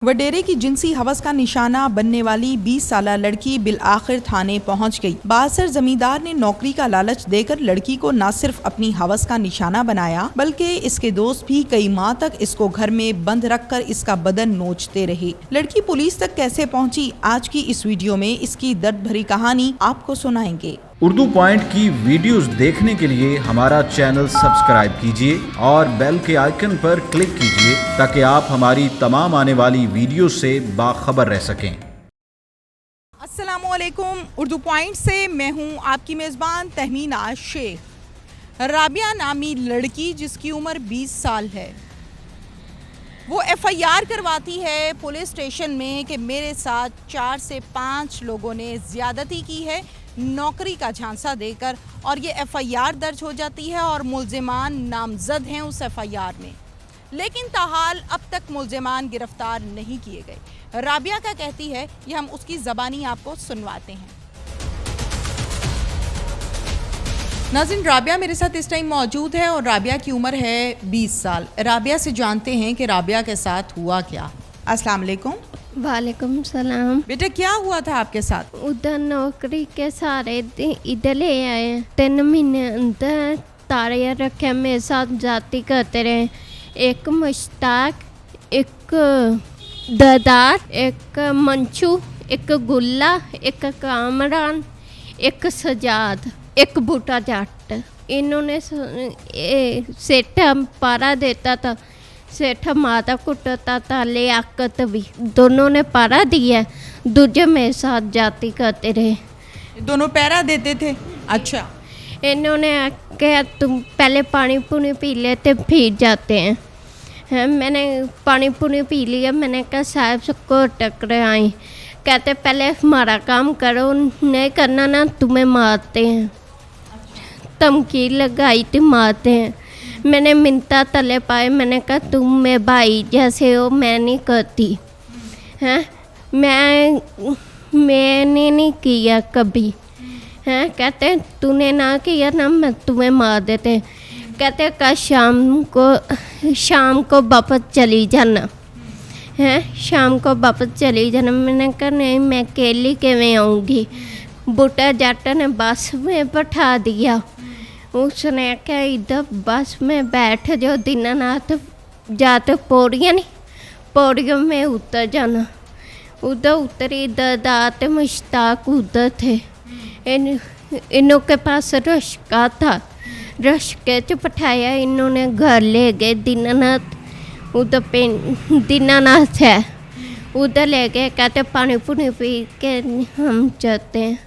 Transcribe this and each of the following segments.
वडेरे की जिनसी हवस का निशाना बनने वाली 20 साला लड़की बिलआखिर थाने पहुंच गई। बासर जमींदार ने नौकरी का लालच देकर लड़की को न सिर्फ अपनी हवस का निशाना बनाया, बल्कि इसके दोस्त भी कई माह तक इसको घर में बंद रखकर इसका बदन नोचते रहे। लड़की पुलिस तक कैसे पहुंची, आज की इस वीडियो में इसकी दर्द भरी कहानी आपको सुनाएंगे। उर्दू पॉइंट की वीडियोस देखने के लिए हमारा चैनल सब्सक्राइब कीजिए और बेल के आइकन पर क्लिक कीजिए ताकि आप हमारी तमाम आने वाली वीडियो से बाखबर रह सकें। अस्सलामुअलैकुम, उर्दू पॉइंट से मैं हूं आपकी मेज़बान तहमीना शेख। राबिया नामी लड़की जिसकी उम्र 20 साल है, वो FIR करवाती है पुलिस स्टेशन में कि मेरे साथ 4 से 5 लोगों ने ज़्यादती की है नौकरी का झांसा देकर, और ये FIR दर्ज हो जाती है और मुल्ज़िमान नामज़द हैं उस FIR में। लेकिन ताहाल अब तक मुल्ज़िमान गिरफ्तार नहीं किए गए। राबिया क्या कहती है ये हम उसकी ज़बानी आपको सुनवाते हैं। नाज़रीन, राबिया मेरे साथ इस टाइम मौजूद है और राबिया की उम्र है 20 साल। राबिया से जानते हैं कि राबिया के साथ हुआ क्या। अस्सलाम वालेकुम। वालेकुम सलाम। बेटा, क्या हुआ था आपके साथ? उधर नौकरी के सारे इधर ले आए, 3 महीने अंदर तारे रखे, मेरे साथ जाती करते रहे। एक मुश्ताक, एक ददार, एक मंशू, एक गुल्ला, एक कामरान, एक सजाद, एक बूटा जट। इन्होंने सेठ पारा देता था, सेठ माता कुटता था, लियाकत भी, दोनों ने पारा दिया। दूजे मेरे साथ जाती करते रहे। दोनों पैरा देते थे? अच्छा। इन्होंने कहा तुम पहले पानी पुनी पी लेते फिर जाते हैं। मैंने पानी पुनी पी लिया। मैंने कहा साहब सबको टकरे आई। कहते पहले हमारा काम करो, नहीं करना ना तुम्हें मारते हैं। धमकी लगाई थी, मारते हैं। मैंने मिन्नता तले पाए। मैंने कहा तुम मेरे भाई जैसे हो, मैं नहीं करती हैं, मैंने नहीं किया कभी हैं। कहते तूने ना किया ना मैं तुम्हें मार देते। कहते कल शाम को वापस चली जाना हैं, शाम को वापस चली जाना। मैंने कहा नहीं, मैं अकेली किवें आऊँगी। बूटा जट ने बस में बैठा दिया। उसने क्या इधर बस में बैठ जाओ, दीनानाथ जाते पौड़ियाँ नहीं, पौड़ियों में उतर जाना। उधर उतरी, ददात मुश्ताक उधर थे। इनों के पास रश्का था, रश्के च बैठाया, इन्होंने घर ले गए। दीनानाथ उधर दीनानाथ है, उधर ले गए। कहते पानी पुनी पी के हम जाते हैं।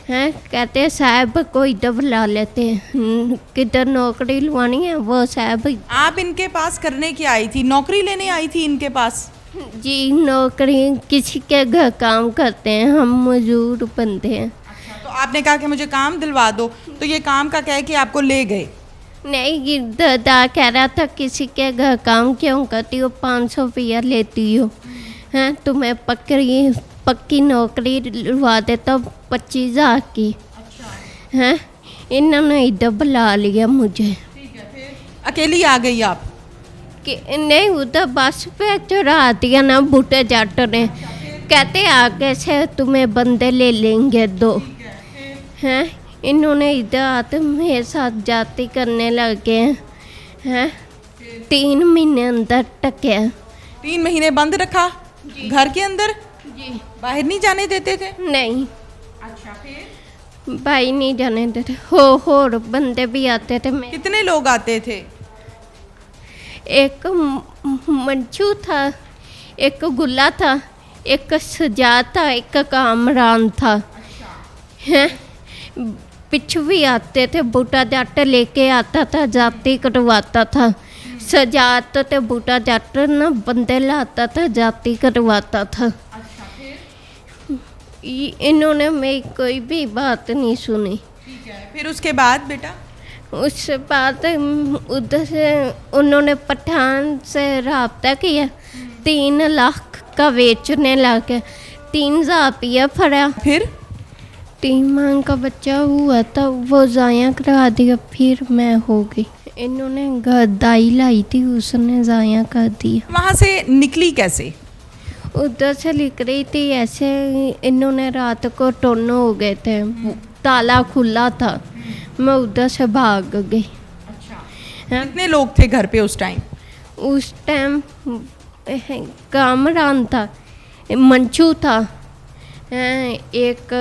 कहते साहब को इधर बुला लेते हैं, किधर नौकरी लवानी है वो साहब। आप इनके पास करने की आई थी? नौकरी लेने आई थी इनके पास? जी, नौकरी किसी के घर काम करते हैं, हम मजदूर बनते हैं। अच्छा, तो आपने कहा कि मुझे काम दिलवा दो, तो ये काम का कह के आपको ले गए? नहीं, दादा कह रहा था किसी के घर काम क्यों करती हो, 500 रुपया लेती हो हैं, तुम्हें पक्की नौकरी लगा देता 25,000 की। अच्छा। हैं, इन्होंने इधर बुला लिया मुझे। ठीक है, फिर अकेली आ गई आप? कि नहीं, उधर बस पे चढ़ा दिया ना बूटे जट ने। कहते आगे से तुम्हें बंदे ले लेंगे 2 हैं। इन्होंने इधर आते मेरे साथ जाती करने लगे हैं। 3 महीने अंदर टके। 3 महीने बंद रखा घर के अंदर? जी। बाहर नहीं जाने देते थे? नहीं। अच्छा, फिर? भाई नहीं जाने देते। और बंदे भी आते थे। कितने लोग आते थे? एक मंचू था, एक गुल्ला था, एक सजाद था, एक कामरान था। हैं, पिछू भी आते थे। बूटा जट लेके आता था, जाती करवाता था। सजाद तो बूटा जट ना बंदे लाता था, जाती करवाता था। इन्होंने मेरी कोई भी बात नहीं सुनी। ठीक है, फिर उसके बाद बेटा? उसके बाद उधर से उन्होंने पठान से रब्ता किया, 3 लाख का बेचने लगे। 3,000 रुपया फड़ा। फिर 3 माह का बच्चा हुआ था, वो ज़ाया करा दिया। फिर मैं हो गई। इन्होंने दाई लाई थी, उसने ज़ाया कर दिया। वहाँ से निकली कैसे? उधर से लिख रही थी ऐसे, इन्होंने रात को टोनो हो गए थे, ताला खुला था, मैं उधर से भाग गई। अच्छा, कितने लोग थे घर पे उस टाइम? उस टाइम कामरान था, मंचू था, एक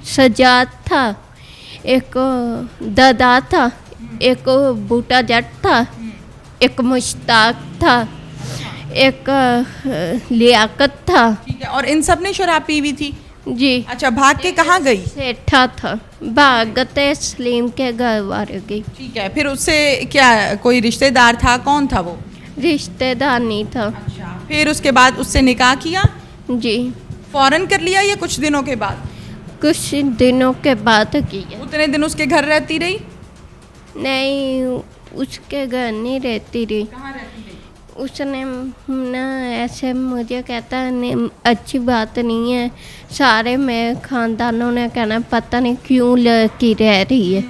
सजाद था, एक दादा था, एक बूटा जट था, एक मुश्ताक था, एक लियाकत था। ठीक है, और इन सब ने शराब पी हुई थी? जी। अच्छा, भाग के कहाँ गई? सेठा था, भागते सलीम के घर वाले गई। ठीक है, फिर उससे क्या कोई रिश्तेदार था? कौन था वो? रिश्तेदार नहीं था। अच्छा, फिर उसके बाद उससे निकाह किया? जी। फौरन कर लिया या कुछ दिनों के बाद? कुछ दिनों के बाद किया। उतने दिन उसके घर रहती रही? नहीं, उसके घर नहीं रहती रही। कहाँ रहती रही? उसने ना ऐसे मुझे कहता नहीं, अच्छी बात नहीं है, सारे मेरे ख़ानदानों ने कहना पता नहीं क्यों लड़की रह रही है।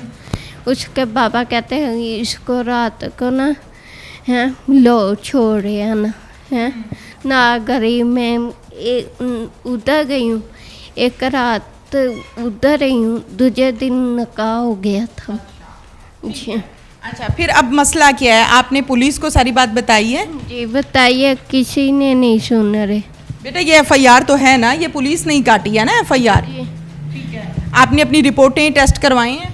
उसके बाबा कहते हैं इसको रात को ना हैं लो छोड़े है ना, हैं ना गरीब में उधर गई हूँ, एक रात उधर रही हूँ, दूसरे दिन निकाह हो गया था। जी। अच्छा, फिर अब मसला क्या है? आपने पुलिस को सारी बात बताई है? जी बताइए, किसी ने नहीं सुन रहे। बेटा ये एफआईआर तो है ना, ये पुलिस नहीं काटी है ना एफआईआर? ठीक है, आपने अपनी रिपोर्टें टेस्ट करवाई हैं?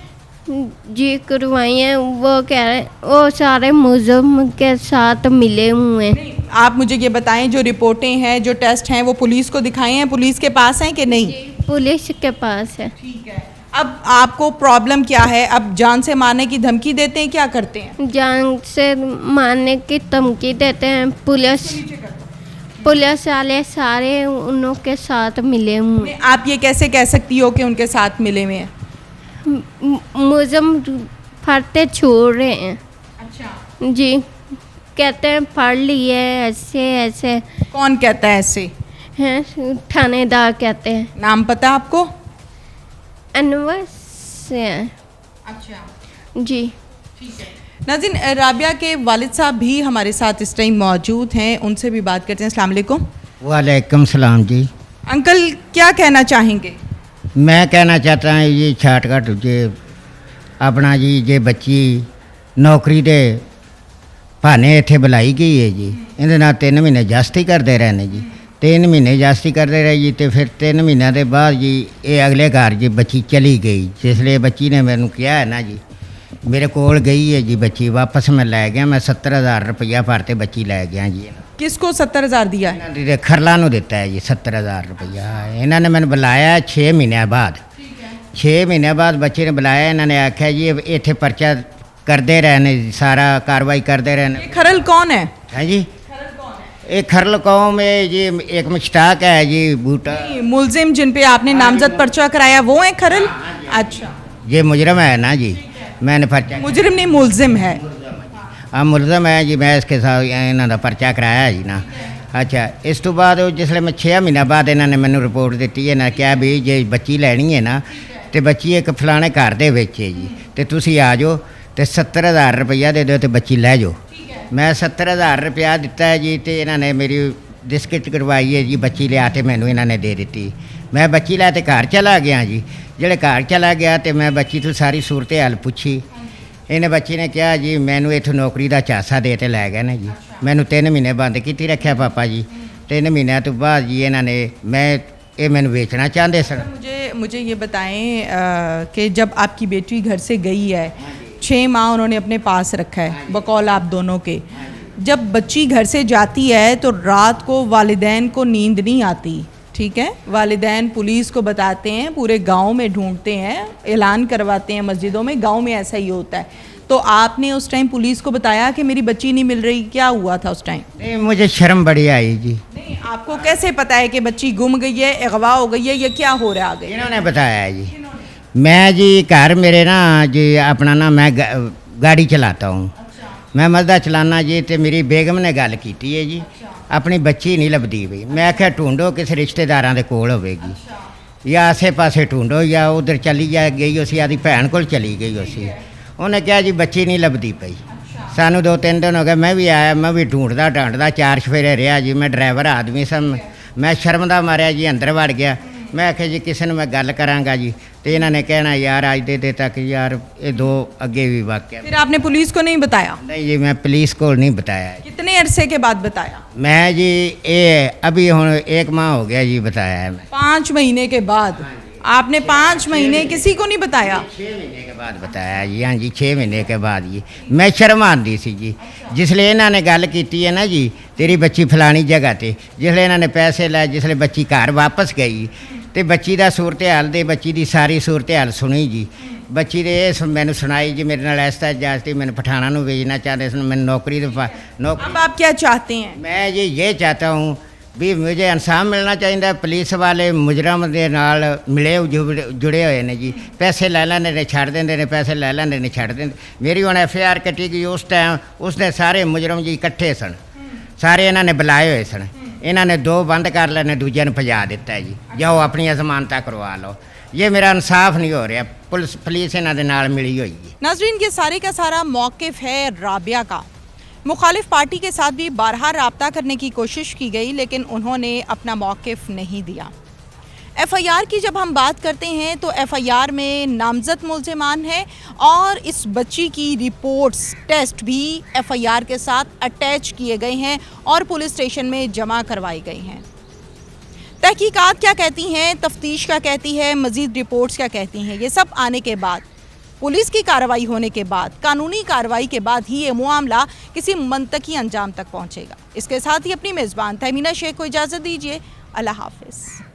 जी करवाई हैं। वो कह रहे वो सारे मुजरिम के साथ मिले हुए हैं। नहीं, आप मुझे ये बताएं, जो रिपोर्टें हैं, जो टेस्ट हैं, वो पुलिस को दिखाए हैं? पुलिस के पास हैं कि नहीं? पुलिस के पास है। ठीक है, अब आपको प्रॉब्लम क्या है? अब जान से मारने की धमकी देते हैं, क्या करते हैं? जान से मारने की धमकी देते हैं। पुलिस वाले सारे उनों के साथ मिले हुए। आप ये कैसे कह सकती हो कि उनके साथ मिले हुए हैं? मुजरिम फरते छोड़ रहे हैं। अच्छा जी, कहते हैं पढ़ लिए ऐसे ऐसे। कौन कहता है ऐसे? हैं थानेदार कहते हैं। नाम पता है आपको? अनवर से हैं। अच्छा जी। ठीक है, नाज़रीन, राबिया के वालिद साहब भी हमारे साथ इस टाइम मौजूद हैं, उनसे भी बात करते हैं। अस्सलाम वालेकुम। वालेकुम सलाम जी। अंकल क्या कहना चाहेंगे? मैं कहना चाहता हूँ जी छाटघाट जे अपना जी जे बच्ची नौकरी दे भाने इत्थे बुलाई गई है जी, इहदे नाल 3 महीने जास्ती करते रहे ने जी। 3 महीने जास्ती करते रहे जी, तो फिर 3 महीनों के बाद जी ये अगले घर जी बच्ची चली गई। जिसलिए बच्ची ने मैनू कहा है ना जी, मेरे कोल गई है जी बच्ची, वापस मैं लै गया, मैं 70,000 रुपया भर के बच्ची लै गया जी। किसको 70,000 दिया है? इन्होंने दे खरला नू दिता है जी 70,000 रुपया। इन्होंने मैंने बुलाया 6 महीनों बाद। 6 महीनों बाद बच्चे ने बुलाया, इन्होंने आख्या जी इत्थे पर्चा करते रहने, सारा कार्रवाई करते रहने। ये खरल कौन है? है जी, एक खरल कौम है जी, एक मुश्ताक है जी, बूटा। मुलजिम जिन पे आपने नामजद पर्चा कराया वो है खरल? अच्छा, ये मुजरम है ना जी, मैंने पर्चा मुजरिम नहीं मुलजिम है। हाँ मुलजम है जी, मैं इसके साथ इन्हों का पर्चा कराया जी ना। अच्छा, इस तो बाद जिसले मैं 6 महीनों बाद इन्होंने मैंने रिपोर्ट दी है ना, क्या भी जे बच्ची लैनी है ना, तो बच्ची एक फलाने घर दे विच है जी, तो तुसी आ जाओ तो 70,000 रुपया दे दो तो बच्ची लै जाओ। मैं 70,000 रुपया दिता है जी, तो इन्होंने मेरी डिस्कट करवाई है जी, बच्ची लिया तो मैनू इन्होंने दे दी। मैं बच्ची लै तो घर चला गया जी। जेल्ले घर चला गया तो मैं बच्ची तो सारी सूरत हाल पूछी। इन्हें बच्ची ने कहा जी मैनू इत्थों नौकरी का झांसा दे तो लै गए ना जी, मैनू 3 महीने बंद की रखा पापा जी। 3 महीनों तो बाद जी इन्होंने ये मैनू बेचना चाहते सर। मुझे ये बताएं कि जब आपकी बेटी घर से गई है, 6 माह उन्होंने अपने पास रखा है बकौल आप दोनों के, जब बच्ची घर से जाती है तो रात को वालिदैन को नींद नहीं आती, ठीक है? वालिदैन पुलिस को बताते हैं, पूरे गांव में ढूंढते हैं, ऐलान करवाते हैं मस्जिदों में, गांव में ऐसा ही होता है। तो आपने उस टाइम पुलिस को बताया कि मेरी बच्ची नहीं मिल रही, क्या हुआ था उस टाइम? नहीं, मुझे शर्म बड़ी आई जी। नहीं, आपको कैसे पता है कि बच्ची गुम गई है, अगवा हो गई है, या क्या हो रहा है? इन्होंने बताया जी। मैं जी घर मेरे ना जी अपना ना मैं गाड़ी चलाता हूँ। मैं मजदा चलाना जी, तो मेरी बेगम ने गल की है जी, अपनी बच्ची नहीं लभदी पई। मैं आख्या ढूंढो किसी रिश्तेदारां दे कोल होवेगी, या आसे पासे ढूंढो, या उधर चली जा गई उसी आदि भैन कोल चली गई उसी। उन्हें कहा जी बच्ची नहीं लभदी पई। ਸਾਨੂੰ 2-3 ਦਿਨ ਹੋ ਗਏ, ਮੈਂ ਵੀ ਆਇਆ, ਮੈਂ ਵੀ ਢੂੰਡਦਾ ਢਾਂਡਦਾ 4 ਸਵੇਰੇ ਰਿਹਾ ਜੀ। ਮੈਂ ਡਰਾਈਵਰ ਆਦਮੀ ਸਾਂ, ਮੈਂ ਸ਼ਰਮ ਦਾ ਮਾਰਿਆ ਜੀ ਅੰਦਰ ਵੜ ਗਿਆ। ਮੈਂ ਆਖਿਆ ਜੀ ਕਿਸੇ ਨੂੰ ਮੈਂ ਗੱਲ ਕਰਾਂਗਾ ਜੀ, ਤੇ ਇਹਨਾਂ ਨੇ ਕਹਿਣਾ ਯਾਰ ਅੱਜ ਦੇ ਤੱਕ ਯਾਰ ਇਹ 2 ਅੱਗੇ भी वाकया। फिर आपने पुलिस को नहीं बताया? नहीं जी, मैं पुलिस को नहीं बताया। कितने अरसे के बाद बताया? मैं जी ये अभी हुण 1 माह हो गया जी बताया है मैं। 5 महीने के बाद आपने 5 महीने किसी को नहीं बताया? 6 महीने के बाद बताया जी। हाँ जी, 6 महीने के बाद जी। मैं शर्म आंदी सी जी जिसले इन्होंने गल की है ना जी, तेरी बच्ची फलानी जगह ते, जिसले इन्होंने पैसे लाए, जिसले बच्ची घर वापस गई तो बच्ची का सूरत हाल दे, बच्ची की सारी सूरत हाल सुनी जी। बच्ची ने मैंने सुनाई जी, मेरे नाल ऐसा जाती, मैंने पठाना नूं भेजना चाहते सन, मैंने नौकरी अब आप क्या चाहते हैं? मैं जी ये चाहता हूँ भी मुझे इंसाफ मिलना चाहिए। पुलिस वाले मुजरम के नाल मिले जुड़े हुए ने जी। पैसे लै लैंदे ने छड़ देंदे ने, पैसे लै लैंदे ने छड़ देंदे। मेरी हुण FIR कट्टी गई, उस टाइम उसने सारे मुजरम जी इकट्ठे सन, सारे इन्होंने बुलाए हुए सन। इन्होंने 2 बंद कर लेने, दूजे ने भजा दिता है जी, जाओ अपनी जमानत करवा लो। ये मेरा इंसाफ नहीं हो रहा, पुलिस इन्हों के नाल मिली हुई है। नाज़रीन, ये सारे का सारा मौक़िफ़ है राबिया का। मुखालिफ पार्टी के साथ भी बारहा रब्ता करने की कोशिश की गई, लेकिन उन्होंने अपना मौक़िफ़ नहीं दिया। FIR की जब हम बात करते हैं तो FIR में नामजद मुल्ज़िमान है और इस बच्ची की रिपोर्ट्स टेस्ट भी FIR के साथ अटैच किए गए हैं और पुलिस स्टेशन में जमा करवाई गई हैं। तहकीकात क्या कहती हैं, तफ्तीश क्या कहती है, मज़ीद रिपोर्ट्स क्या कहती हैं, ये सब आने के बाद, पुलिस की कार्रवाई होने के बाद, कानूनी कार्रवाई के बाद ही ये मामला किसी मंतकी अंजाम तक पहुँचेगा। इसके साथ ही अपनी मेज़बान तहमीना शेख को इजाज़त दीजिए। अल्लाह हाफ़िज़।